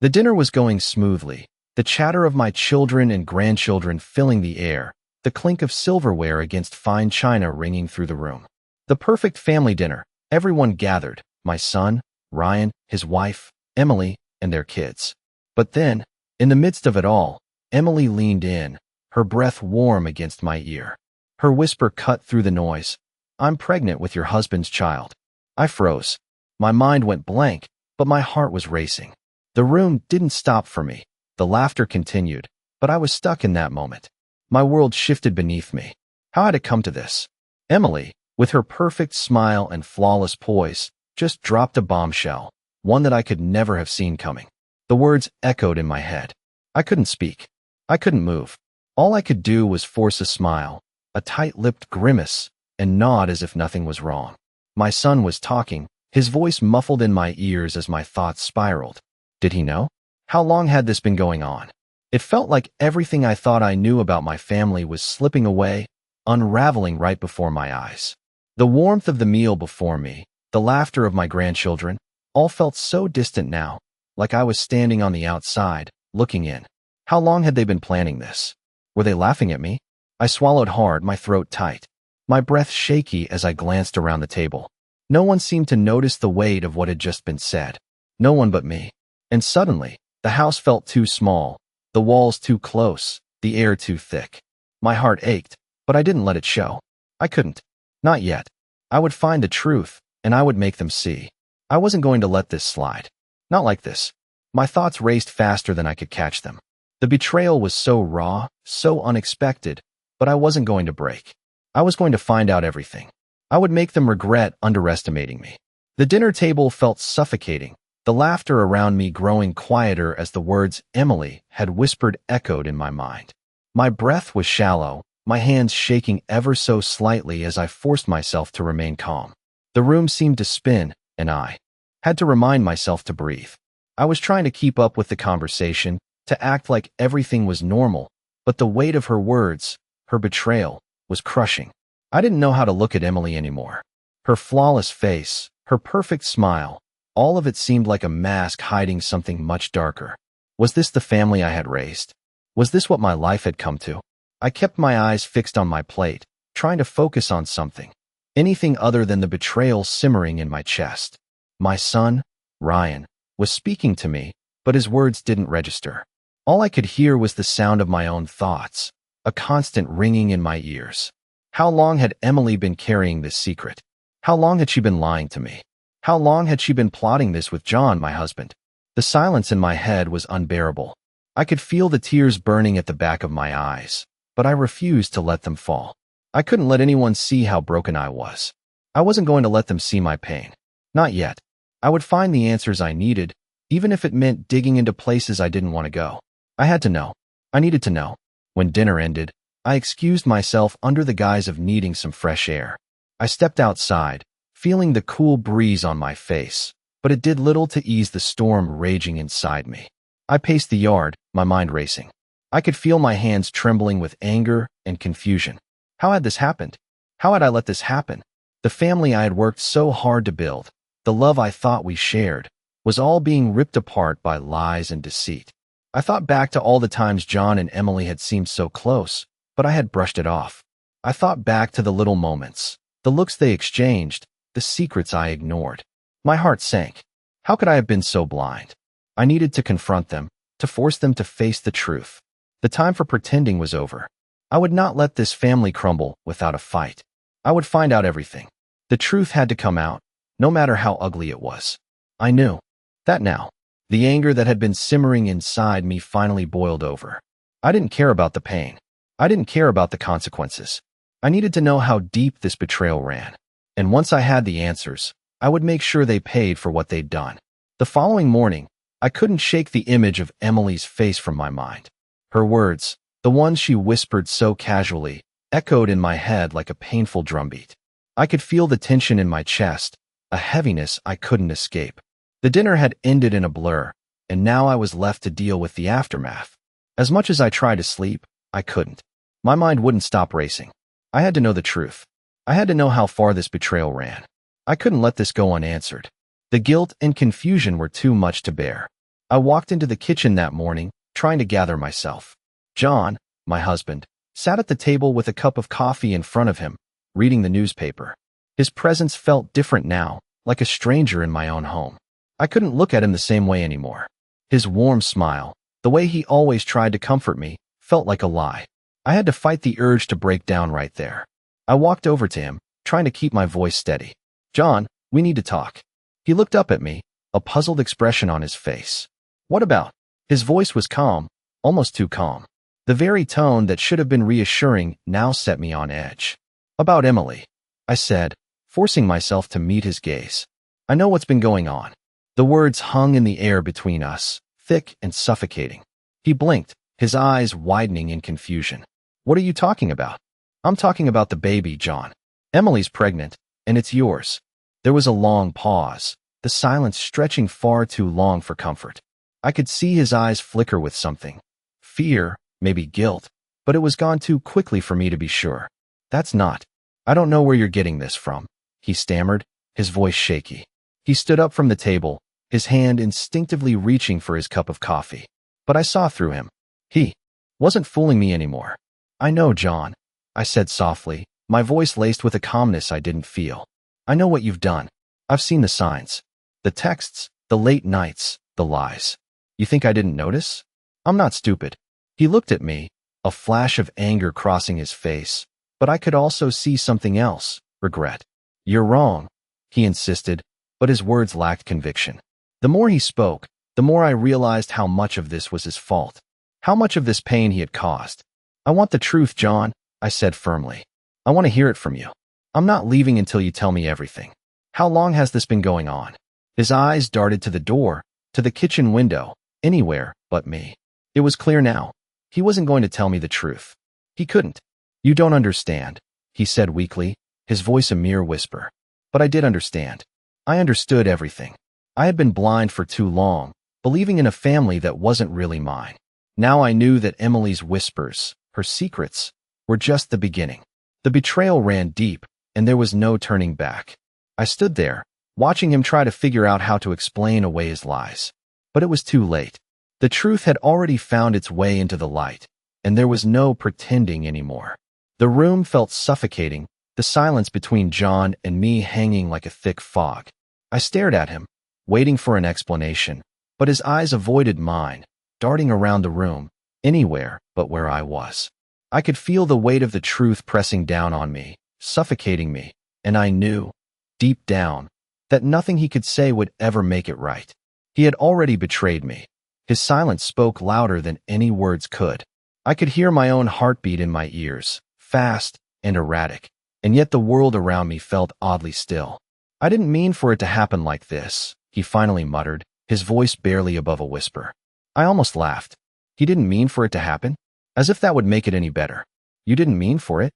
The dinner was going smoothly, the chatter of my children and grandchildren filling the air, the clink of silverware against fine china ringing through the room. The perfect family dinner, everyone gathered, my son, Ryan, his wife, Emily, and their kids. But then, in the midst of it all, Emily leaned in, her breath warm against my ear. Her whisper cut through the noise. "I'm pregnant with your husband's child." I froze. My mind went blank, but my heart was racing. The room didn't stop for me. The laughter continued, but I was stuck in that moment. My world shifted beneath me. How had it come to this? Emily, with her perfect smile and flawless poise, just dropped a bombshell, one that I could never have seen coming. The words echoed in my head. I couldn't speak. I couldn't move. All I could do was force a smile, a tight-lipped grimace, and nod as if nothing was wrong. My son was talking, his voice muffled in my ears as my thoughts spiraled. Did he know? How long had this been going on? It felt like everything I thought I knew about my family was slipping away, unraveling right before my eyes. The warmth of the meal before me, the laughter of my grandchildren, all felt so distant now, like I was standing on the outside, looking in. How long had they been planning this? Were they laughing at me? I swallowed hard, my throat tight, my breath shaky as I glanced around the table. No one seemed to notice the weight of what had just been said. No one but me. And suddenly, the house felt too small, the walls too close, the air too thick. My heart ached, but I didn't let it show. I couldn't. Not yet. I would find the truth, and I would make them see. I wasn't going to let this slide. Not like this. My thoughts raced faster than I could catch them. The betrayal was so raw, so unexpected, but I wasn't going to break. I was going to find out everything. I would make them regret underestimating me. The dinner table felt suffocating, the laughter around me growing quieter as the words Emily had whispered echoed in my mind. My breath was shallow, my hands shaking ever so slightly as I forced myself to remain calm. The room seemed to spin, and I had to remind myself to breathe. I was trying to keep up with the conversation, to act like everything was normal, but the weight of her words, her betrayal, was crushing. I didn't know how to look at Emily anymore. Her flawless face, her perfect smile, all of it seemed like a mask hiding something much darker. Was this the family I had raised? Was this what my life had come to? I kept my eyes fixed on my plate, trying to focus on something. Anything other than the betrayal simmering in my chest. My son, Ryan, was speaking to me, but his words didn't register. All I could hear was the sound of my own thoughts, a constant ringing in my ears. How long had Emily been carrying this secret? How long had she been lying to me? How long had she been plotting this with John, my husband? The silence in my head was unbearable. I could feel the tears burning at the back of my eyes, but I refused to let them fall. I couldn't let anyone see how broken I was. I wasn't going to let them see my pain. Not yet. I would find the answers I needed, even if it meant digging into places I didn't want to go. I had to know. I needed to know. When dinner ended, I excused myself under the guise of needing some fresh air. I stepped outside, feeling the cool breeze on my face, but it did little to ease the storm raging inside me. I paced the yard, my mind racing. I could feel my hands trembling with anger and confusion. How had this happened? How had I let this happen? The family I had worked so hard to build, the love I thought we shared, was all being ripped apart by lies and deceit. I thought back to all the times John and Emily had seemed so close, but I had brushed it off. I thought back to the little moments, the looks they exchanged, the secrets I ignored. My heart sank. How could I have been so blind? I needed to confront them, to force them to face the truth. The time for pretending was over. I would not let this family crumble without a fight. I would find out everything. The truth had to come out, no matter how ugly it was. I knew that now. The anger that had been simmering inside me finally boiled over. I didn't care about the pain. I didn't care about the consequences. I needed to know how deep this betrayal ran. And once I had the answers, I would make sure they paid for what they'd done. The following morning, I couldn't shake the image of Emily's face from my mind. Her words, the ones she whispered so casually, echoed in my head like a painful drumbeat. I could feel the tension in my chest, a heaviness I couldn't escape. The dinner had ended in a blur, and now I was left to deal with the aftermath. As much as I tried to sleep, I couldn't. My mind wouldn't stop racing. I had to know the truth. I had to know how far this betrayal ran. I couldn't let this go unanswered. The guilt and confusion were too much to bear. I walked into the kitchen that morning, trying to gather myself. John, my husband, sat at the table with a cup of coffee in front of him, reading the newspaper. His presence felt different now, like a stranger in my own home. I couldn't look at him the same way anymore. His warm smile, the way he always tried to comfort me, felt like a lie. I had to fight the urge to break down right there. I walked over to him, trying to keep my voice steady. John, we need to talk. He looked up at me, a puzzled expression on his face. What about? His voice was calm, almost too calm. The very tone that should have been reassuring now set me on edge. About Emily, I said, forcing myself to meet his gaze. I know what's been going on. The words hung in the air between us, thick and suffocating. He blinked, his eyes widening in confusion. What are you talking about? I'm talking about the baby, John. Emily's pregnant, and it's yours. There was a long pause, the silence stretching far too long for comfort. I could see his eyes flicker with something. Fear, maybe guilt, but it was gone too quickly for me to be sure. That's not. I don't know where you're getting this from, he stammered, his voice shaky. He stood up from the table, his hand instinctively reaching for his cup of coffee. But I saw through him. He wasn't fooling me anymore. I know, John, I said softly, my voice laced with a calmness I didn't feel. I know what you've done. I've seen the signs. The texts, the late nights, the lies. You think I didn't notice? I'm not stupid. He looked at me, a flash of anger crossing his face, but I could also see something else, regret. You're wrong, he insisted, but his words lacked conviction. The more he spoke, the more I realized how much of this was his fault, how much of this pain he had caused. I want the truth, John, I said firmly. I want to hear it from you. I'm not leaving until you tell me everything. How long has this been going on? His eyes darted to the door, to the kitchen window, anywhere but me. It was clear now. He wasn't going to tell me the truth. He couldn't. You don't understand, he said weakly, his voice a mere whisper. But I did understand. I understood everything. I had been blind for too long, believing in a family that wasn't really mine. Now I knew that Emily's whispers, her secrets, were just the beginning. The betrayal ran deep, and there was no turning back. I stood there, watching him try to figure out how to explain away his lies. But it was too late. The truth had already found its way into the light, and there was no pretending anymore. The room felt suffocating, the silence between John and me hanging like a thick fog. I stared at him, waiting for an explanation, but his eyes avoided mine, darting around the room, anywhere but where I was. I could feel the weight of the truth pressing down on me, suffocating me, and I knew, deep down, that nothing he could say would ever make it right. He had already betrayed me. His silence spoke louder than any words could. I could hear my own heartbeat in my ears, fast and erratic, and yet the world around me felt oddly still. I didn't mean for it to happen like this, he finally muttered, his voice barely above a whisper. I almost laughed. He didn't mean for it to happen? As if that would make it any better. You didn't mean for it?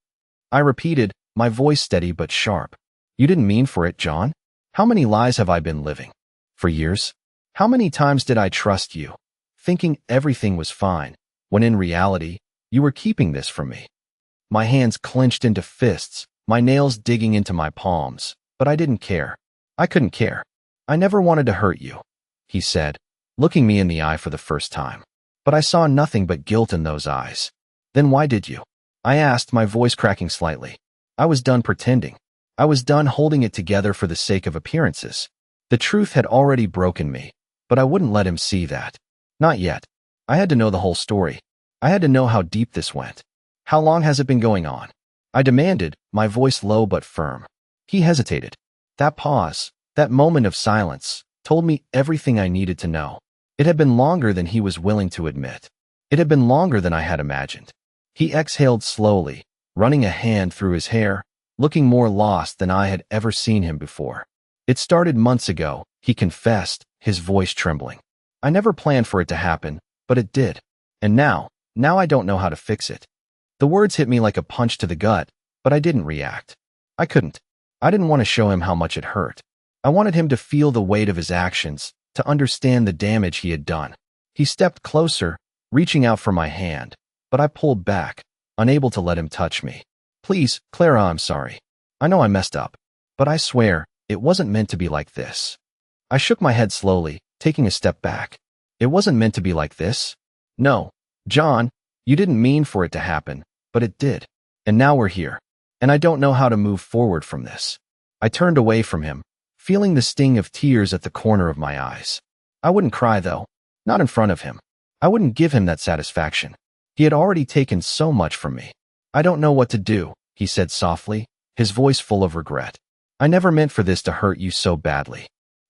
I repeated, my voice steady but sharp. You didn't mean for it, John? How many lies have I been living? For years? How many times did I trust you, thinking everything was fine, when in reality, you were keeping this from me? My hands clenched into fists, my nails digging into my palms, but I didn't care. I couldn't care. I never wanted to hurt you, he said, looking me in the eye for the first time. But I saw nothing but guilt in those eyes. Then why did you? I asked, my voice cracking slightly. I was done pretending. I was done holding it together for the sake of appearances. The truth had already broken me, but I wouldn't let him see that. Not yet. I had to know the whole story. I had to know how deep this went. How long has it been going on? I demanded, my voice low but firm. He hesitated. That pause, that moment of silence, told me everything I needed to know. It had been longer than he was willing to admit. It had been longer than I had imagined. He exhaled slowly, running a hand through his hair, looking more lost than I had ever seen him before. It started months ago, he confessed, his voice trembling. I never planned for it to happen, but it did. And now I don't know how to fix it. The words hit me like a punch to the gut, but I didn't react. I couldn't. I didn't want to show him how much it hurt. I wanted him to feel the weight of his actions, to understand the damage he had done. He stepped closer, reaching out for my hand, but I pulled back, unable to let him touch me. Please, Clara, I'm sorry. I know I messed up, but I swear, it wasn't meant to be like this. I shook my head slowly, taking a step back. It wasn't meant to be like this. No, John, you didn't mean for it to happen, but it did. And now we're here. And I don't know how to move forward from this. I turned away from him, feeling the sting of tears at the corner of my eyes. I wouldn't cry, though. Not in front of him. I wouldn't give him that satisfaction. He had already taken so much from me. I don't know what to do, he said softly, his voice full of regret. I never meant for this to hurt you so badly.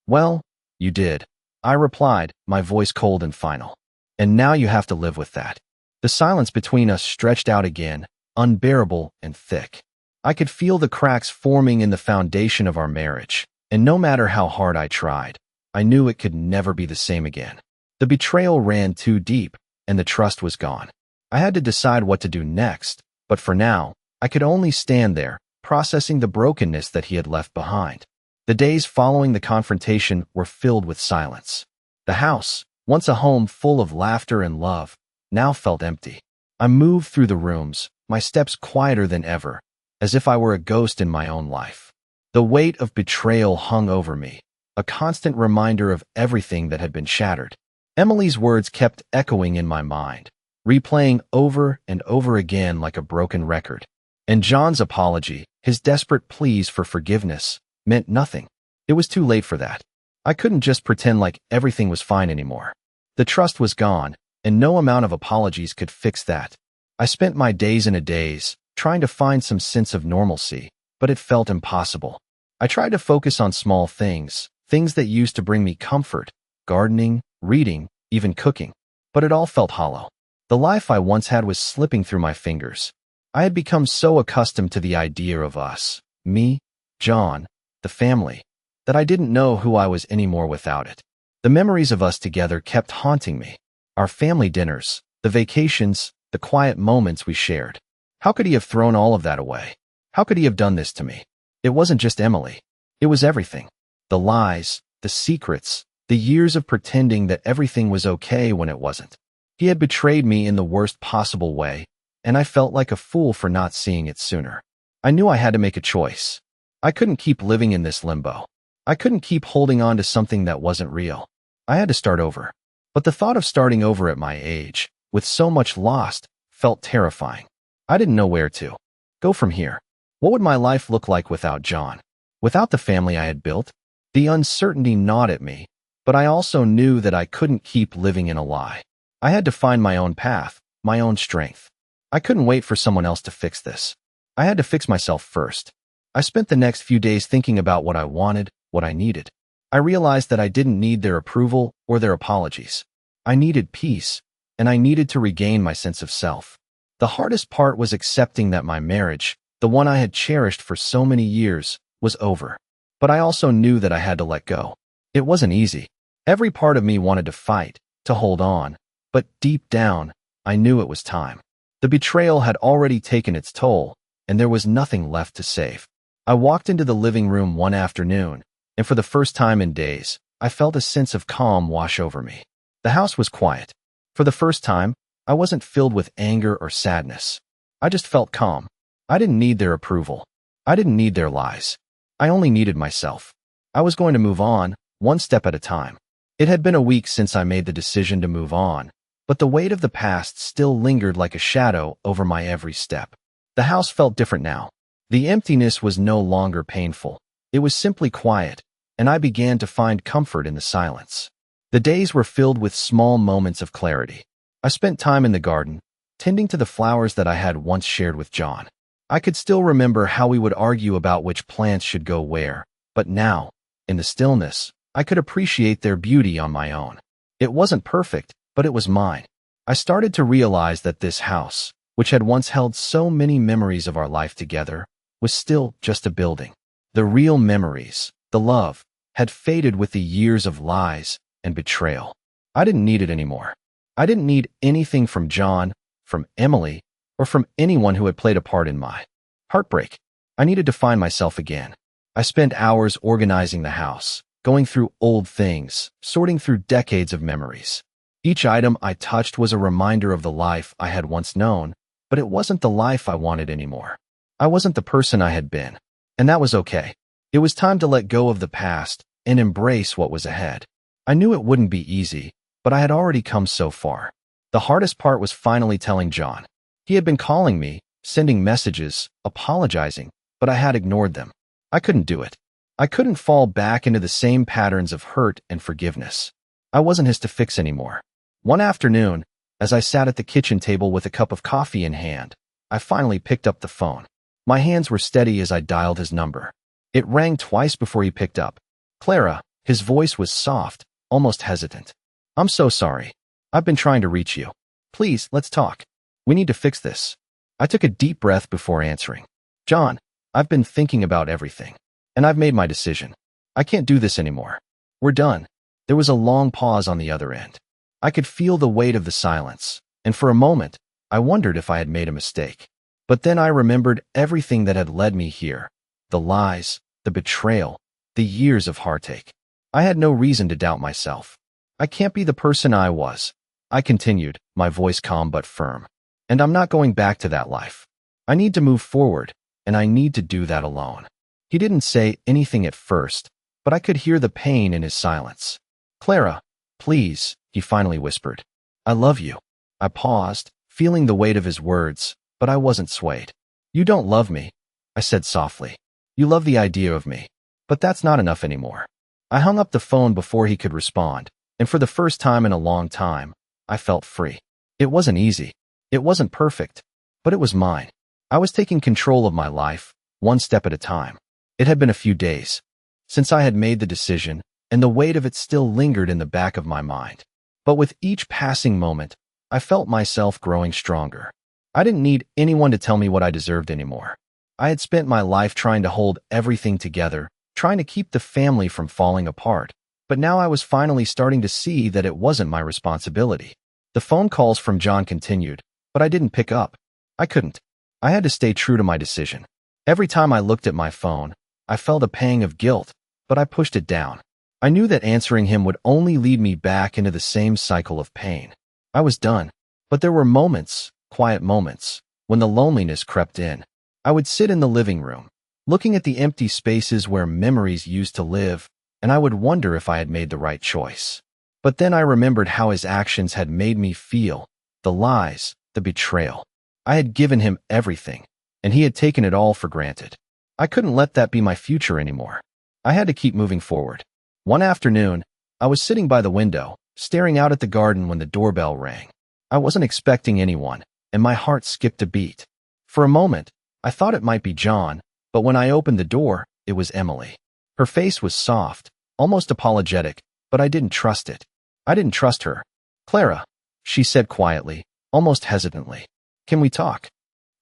Well, you did, I replied, my voice cold and final. And now you have to live with that. The silence between us stretched out again, unbearable and thick. I could feel the cracks forming in the foundation of our marriage, and no matter how hard I tried, I knew it could never be the same again. The betrayal ran too deep, and the trust was gone. I had to decide what to do next, but for now, I could only stand there, processing the brokenness that he had left behind. The days following the confrontation were filled with silence. The house, once a home full of laughter and love, now felt empty. I moved through the rooms, my steps quieter than ever, as if I were a ghost in my own life. The weight of betrayal hung over me, a constant reminder of everything that had been shattered. Emily's words kept echoing in my mind, replaying over and over again like a broken record. And John's apology, his desperate pleas for forgiveness, meant nothing. It was too late for that. I couldn't just pretend like everything was fine anymore. The trust was gone, and no amount of apologies could fix that. I spent my days in a daze, trying to find some sense of normalcy, but it felt impossible. I tried to focus on small things, things that used to bring me comfort, gardening, reading, even cooking, but it all felt hollow. The life I once had was slipping through my fingers. I had become so accustomed to the idea of us, me, John, the family, that I didn't know who I was anymore without it. The memories of us together kept haunting me. Our family dinners, the vacations, the quiet moments we shared. How could he have thrown all of that away? How could he have done this to me? It wasn't just Emily. It was everything. The lies, the secrets, the years of pretending that everything was okay when it wasn't. He had betrayed me in the worst possible way, and I felt like a fool for not seeing it sooner. I knew I had to make a choice. I couldn't keep living in this limbo. I couldn't keep holding on to something that wasn't real. I had to start over. But the thought of starting over at my age, with so much lost, felt terrifying. I didn't know where to go from here. What would my life look like without John? Without the family I had built? The uncertainty gnawed at me, but I also knew that I couldn't keep living in a lie. I had to find my own path, my own strength. I couldn't wait for someone else to fix this. I had to fix myself first. I spent the next few days thinking about what I wanted, what I needed. I realized that I didn't need their approval or their apologies. I needed peace, and I needed to regain my sense of self. The hardest part was accepting that my marriage, the one I had cherished for so many years, was over. But I also knew that I had to let go. It wasn't easy. Every part of me wanted to fight, to hold on, but deep down, I knew it was time. The betrayal had already taken its toll, and there was nothing left to save. I walked into the living room one afternoon, and for the first time in days, I felt a sense of calm wash over me. The house was quiet. For the first time, I wasn't filled with anger or sadness. I just felt calm. I didn't need their approval. I didn't need their lies. I only needed myself. I was going to move on, one step at a time. It had been a week since I made the decision to move on, but the weight of the past still lingered like a shadow over my every step. The house felt different now. The emptiness was no longer painful. It was simply quiet, and I began to find comfort in the silence. The days were filled with small moments of clarity. I spent time in the garden, tending to the flowers that I had once shared with John. I could still remember how we would argue about which plants should go where, but now, in the stillness, I could appreciate their beauty on my own. It wasn't perfect, but it was mine. I started to realize that this house, which had once held so many memories of our life together, was still just a building. The real memories, the love, had faded with the years of lies and betrayal. I didn't need it anymore. I didn't need anything from John, from Emily, or from anyone who had played a part in my heartbreak. I needed to find myself again. I spent hours organizing the house, going through old things, sorting through decades of memories. Each item I touched was a reminder of the life I had once known, but it wasn't the life I wanted anymore. I wasn't the person I had been, and that was okay. It was time to let go of the past and embrace what was ahead. I knew it wouldn't be easy, but I had already come so far. The hardest part was finally telling John. He had been calling me, sending messages, apologizing, but I had ignored them. I couldn't do it. I couldn't fall back into the same patterns of hurt and forgiveness. I wasn't his to fix anymore. One afternoon, as I sat at the kitchen table with a cup of coffee in hand, I finally picked up the phone. My hands were steady as I dialed his number. It rang twice before he picked up. Clara, his voice was soft, almost hesitant. I'm so sorry. I've been trying to reach you. Please, let's talk. We need to fix this. I took a deep breath before answering. John, I've been thinking about everything, and I've made my decision. I can't do this anymore. We're done. There was a long pause on the other end. I could feel the weight of the silence, and for a moment, I wondered if I had made a mistake. But then I remembered everything that had led me here. The lies, the betrayal, the years of heartache. I had no reason to doubt myself. I can't be the person I was. I continued, my voice calm but firm. And I'm not going back to that life. I need to move forward, and I need to do that alone. He didn't say anything at first, but I could hear the pain in his silence. Clara, please, he finally whispered. I love you. I paused, feeling the weight of his words, but I wasn't swayed. You don't love me, I said softly. You love the idea of me, but that's not enough anymore. I hung up the phone before he could respond, and for the first time in a long time, I felt free. It wasn't easy. It wasn't perfect, but it was mine. I was taking control of my life, one step at a time. It had been a few days since I had made the decision, and the weight of it still lingered in the back of my mind. But with each passing moment, I felt myself growing stronger. I didn't need anyone to tell me what I deserved anymore. I had spent my life trying to hold everything together, trying to keep the family from falling apart, but now I was finally starting to see that it wasn't my responsibility. The phone calls from John continued, but I didn't pick up. I couldn't. I had to stay true to my decision. Every time I looked at my phone, I felt a pang of guilt, but I pushed it down. I knew that answering him would only lead me back into the same cycle of pain. I was done, but there were moments, quiet moments, when the loneliness crept in. I would sit in the living room, looking at the empty spaces where memories used to live, and I would wonder if I had made the right choice. But then I remembered how his actions had made me feel, the lies, the betrayal. I had given him everything, and he had taken it all for granted. I couldn't let that be my future anymore. I had to keep moving forward. One afternoon, I was sitting by the window, staring out at the garden when the doorbell rang. I wasn't expecting anyone, and my heart skipped a beat. For a moment, I thought it might be John, but when I opened the door, it was Emily. Her face was soft, almost apologetic, but I didn't trust it. I didn't trust her. Clara, she said quietly, almost hesitantly. Can we talk?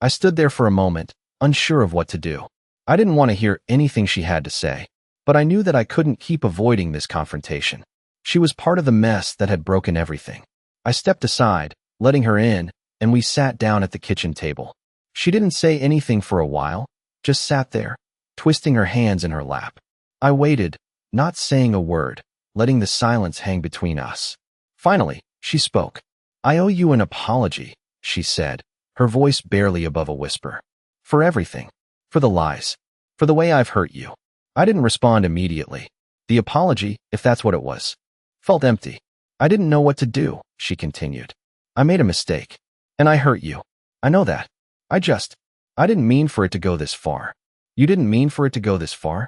I stood there for a moment, unsure of what to do. I didn't want to hear anything she had to say, but I knew that I couldn't keep avoiding this confrontation. She was part of the mess that had broken everything. I stepped aside, letting her in, and we sat down at the kitchen table. She didn't say anything for a while, just sat there, twisting her hands in her lap. I waited, not saying a word, letting the silence hang between us. Finally, she spoke. I owe you an apology, she said, her voice barely above a whisper. For everything. For the lies. For the way I've hurt you. I didn't respond immediately. The apology, if that's what it was, felt empty. I didn't know what to do, she continued. I made a mistake. And I hurt you. I know that. I didn't mean for it to go this far. You didn't mean for it to go this far?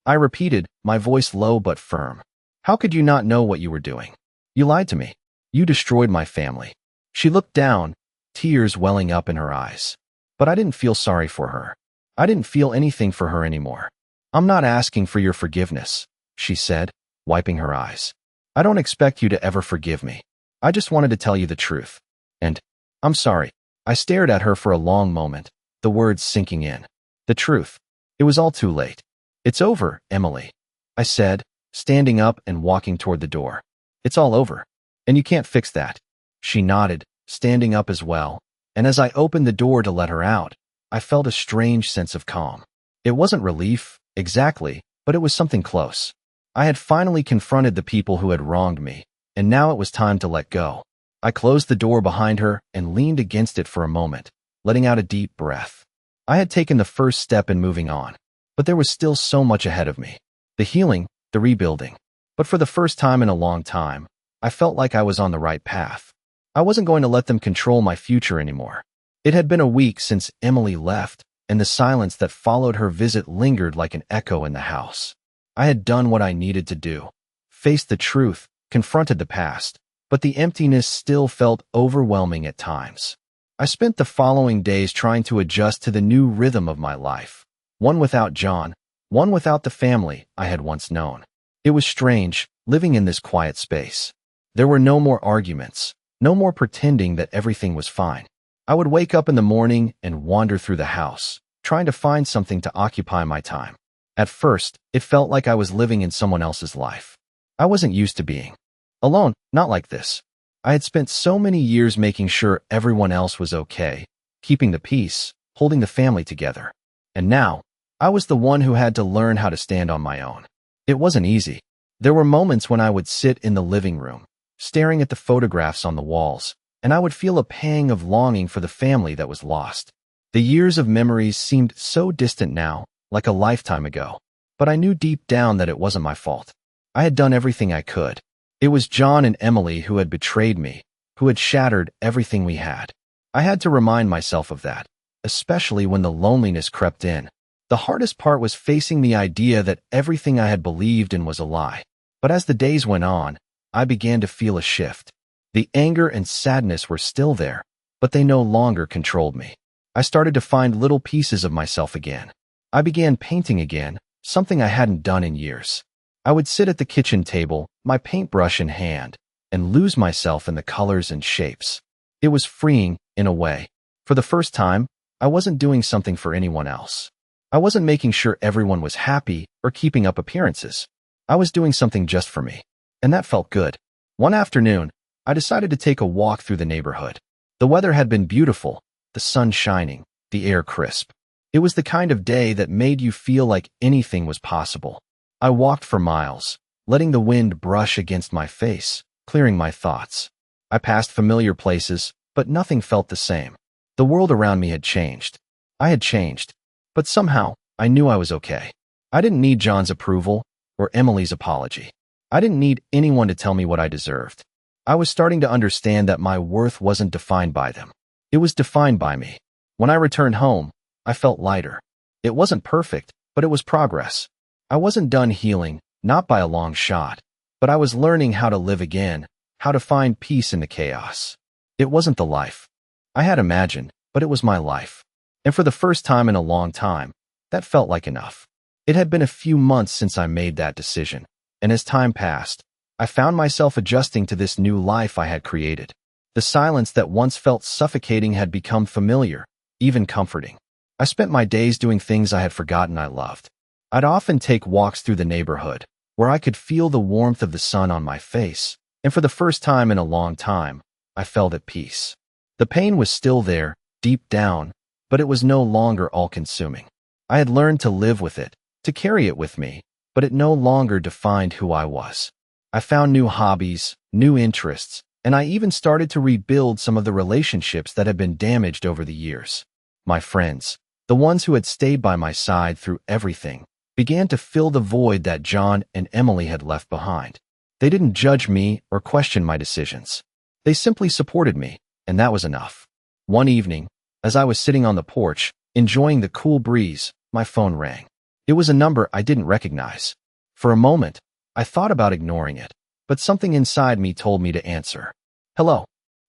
I repeated, my voice low but firm. How could you not know what you were doing? You lied to me. You destroyed my family. She looked down, tears welling up in her eyes. But I didn't feel sorry for her. I didn't feel anything for her anymore. I'm not asking for your forgiveness, she said, wiping her eyes. I don't expect you to ever forgive me. I just wanted to tell you the truth. And, I'm sorry. I stared at her for a long moment, the words sinking in. The truth. It was all too late. It's over, Emily, I said, standing up and walking toward the door. It's all over. And you can't fix that. She nodded, standing up as well, and as I opened the door to let her out, I felt a strange sense of calm. It wasn't relief, exactly, but it was something close. I had finally confronted the people who had wronged me, and now it was time to let go. I closed the door behind her and leaned against it for a moment, letting out a deep breath. I had taken the first step in moving on, but there was still so much ahead of me. The healing, the rebuilding. But for the first time in a long time, I felt like I was on the right path. I wasn't going to let them control my future anymore. It had been a week since Emily left, and the silence that followed her visit lingered like an echo in the house. I had done what I needed to do, faced the truth, confronted the past, but the emptiness still felt overwhelming at times. I spent the following days trying to adjust to the new rhythm of my life, one without John, one without the family I had once known. It was strange, living in this quiet space. There were no more arguments, no more pretending that everything was fine. I would wake up in the morning and wander through the house, trying to find something to occupy my time. At first, it felt like I was living in someone else's life. I wasn't used to being alone, not like this. I had spent so many years making sure everyone else was okay, keeping the peace, holding the family together. And now, I was the one who had to learn how to stand on my own. It wasn't easy. There were moments when I would sit in the living room, staring at the photographs on the walls, and I would feel a pang of longing for the family that was lost. The years of memories seemed so distant now, like a lifetime ago. But I knew deep down that it wasn't my fault. I had done everything I could. It was John and Emily who had betrayed me, who had shattered everything we had. I had to remind myself of that, especially when the loneliness crept in. The hardest part was facing the idea that everything I had believed in was a lie. But as the days went on, I began to feel a shift. The anger and sadness were still there, but they no longer controlled me. I started to find little pieces of myself again. I began painting again, something I hadn't done in years. I would sit at the kitchen table, my paintbrush in hand, and lose myself in the colors and shapes. It was freeing, in a way. For the first time, I wasn't doing something for anyone else. I wasn't making sure everyone was happy or keeping up appearances. I was doing something just for me. And that felt good. One afternoon, I decided to take a walk through the neighborhood. The weather had been beautiful, the sun shining, the air crisp. It was the kind of day that made you feel like anything was possible. I walked for miles, letting the wind brush against my face, clearing my thoughts. I passed familiar places, but nothing felt the same. The world around me had changed. I had changed. But somehow, I knew I was okay. I didn't need John's approval or Emily's apology. I didn't need anyone to tell me what I deserved. I was starting to understand that my worth wasn't defined by them. It was defined by me. When I returned home, I felt lighter. It wasn't perfect, but it was progress. I wasn't done healing, not by a long shot, but I was learning how to live again, how to find peace in the chaos. It wasn't the life I had imagined, but it was my life. And for the first time in a long time, that felt like enough. It had been a few months since I made that decision, and as time passed, I found myself adjusting to this new life I had created. The silence that once felt suffocating had become familiar, even comforting. I spent my days doing things I had forgotten I loved. I'd often take walks through the neighborhood, where I could feel the warmth of the sun on my face, and for the first time in a long time, I felt at peace. The pain was still there, deep down, but it was no longer all-consuming. I had learned to live with it, to carry it with me, but it no longer defined who I was. I found new hobbies, new interests, and I even started to rebuild some of the relationships that had been damaged over the years. My friends, the ones who had stayed by my side through everything, began to fill the void that John and Emily had left behind. They didn't judge me or question my decisions. They simply supported me, and that was enough. One evening, as I was sitting on the porch, enjoying the cool breeze, my phone rang. It was a number I didn't recognize. For a moment, I thought about ignoring it, but something inside me told me to answer. "Hello,"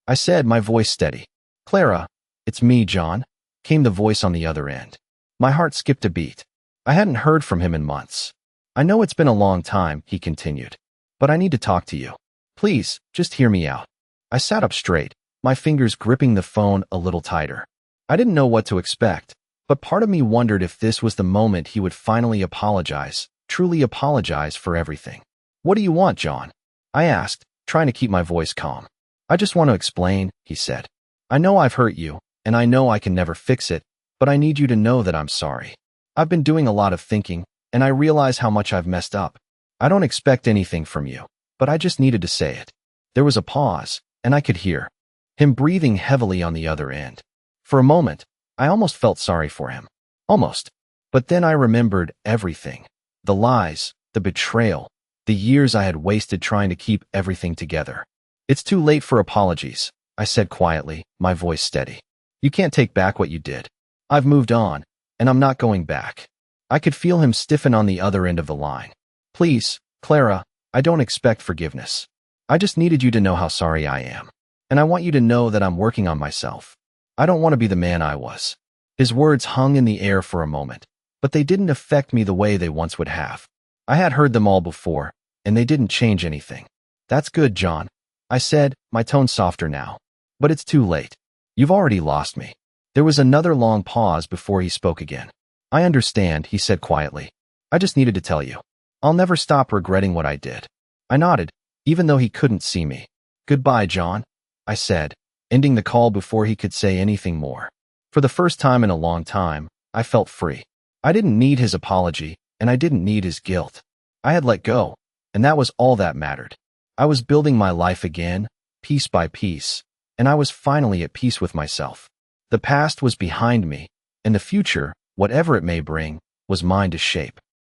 I said, my voice steady. "Clara, it's me, John," came the voice on the other end. My heart skipped a beat. I hadn't heard from him in months. "I know it's been a long time," he continued, "but I need to talk to you. Please, just hear me out." I sat up straight, my fingers gripping the phone a little tighter. I didn't know what to expect, but part of me wondered if this was the moment he would finally apologize, truly apologize for everything. "What do you want, John?" I asked, trying to keep my voice calm. "I just want to explain," he said. "I know I've hurt you, and I know I can never fix it, but I need you to know that I'm sorry. I've been doing a lot of thinking, and I realize how much I've messed up. I don't expect anything from you, but I just needed to say it." There was a pause, and I could hear him breathing heavily on the other end. For a moment, I almost felt sorry for him. Almost. But then I remembered everything. The lies, the betrayal, the years I had wasted trying to keep everything together. It's too late for apologies, I said quietly, my voice steady. You can't take back what you did. I've moved on, and I'm not going back. I could feel him stiffen on the other end of the line. Please, Clara, I don't expect forgiveness. I just needed you to know how sorry I am. And I want you to know that I'm working on myself. I don't want to be the man I was. His words hung in the air for a moment, but they didn't affect me the way they once would have. I had heard them all before, and they didn't change anything. That's good, John, I said, my tone softer now. But it's too late. You've already lost me. There was another long pause before he spoke again. I understand, he said quietly. I just needed to tell you. I'll never stop regretting what I did. I nodded, even though he couldn't see me. Goodbye, John, I said, ending the call before he could say anything more. For the first time in a long time, I felt free. I didn't need his apology, and I didn't need his guilt. I had let go, and that was all that mattered. I was building my life again, piece by piece, and I was finally at peace with myself. The past was behind me, and the future, whatever it may bring, was mine to shape.